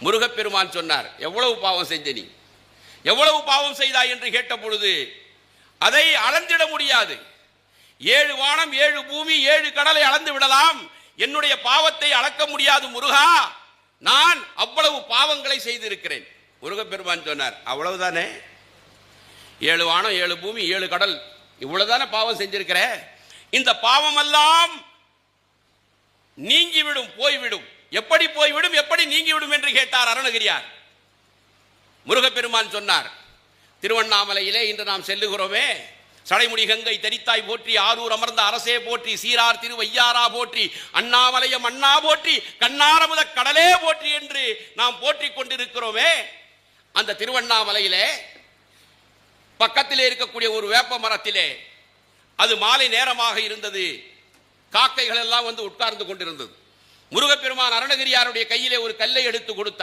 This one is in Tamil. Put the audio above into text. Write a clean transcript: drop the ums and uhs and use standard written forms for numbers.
முருகப்பெருமான் சொன்னார், எவ்வளவு பாவம் செஞ்ச நீ, எவ்வளவு பாவம் செய்தாய் என்று கேட்ட பொழுது அதை அளந்திட முடியாது. 7 வானம் 7 பூமி 7 கடலை அளந்து விடலாம், என்னுடைய பாவத்தை அளக்க முடியாது முருகா, நான் அவ்வளவு பாவங்களை செய்திருக்கிறேன். முருகப்பெருமான் சொன்னார், அவ்வளவுதானே, 7 வானம் 7 பூமி 7 கடல், இவ்வளவுதானே பாவம் செஞ்சிருக்கிற, இந்த பாவமெல்லாம் நீங்கிவிடும், போய்விடும். எப்படி போய்விடும், எப்படி நீங்கிவிடும் என்று கேட்டார் அருணகிரியார். முருகப்பெருமான் சொன்னார், திருவண்ணாமலையிலே இன்று நாம் செல்லுகிறோமே, சடைமுடி கங்கை தரித்தாய் போற்றி, ஆரூர் அமர்ந்த அரசே போற்றி, சீரார் திருவையாரா போற்றி, அண்ணாமலையம் அண்ணா போற்றி, கண்ணாரமுத கடலே போற்றி என்று நாம் போற்றி கொண்டிருக்கிறோமே, அந்த திருவண்ணாமலையிலே பக்கத்திலே இருக்கக்கூடிய ஒரு வேப்ப மரத்திலே அது மாலை நேரமாக இருந்தது, காக்கைகள் எல்லாம் வந்து உட்கார்ந்து கொண்டிருந்தது. முருகப்பெருமான் அருணகிரியாருடைய கையிலே ஒரு கல்லை எடுத்து கொடுத்தார்.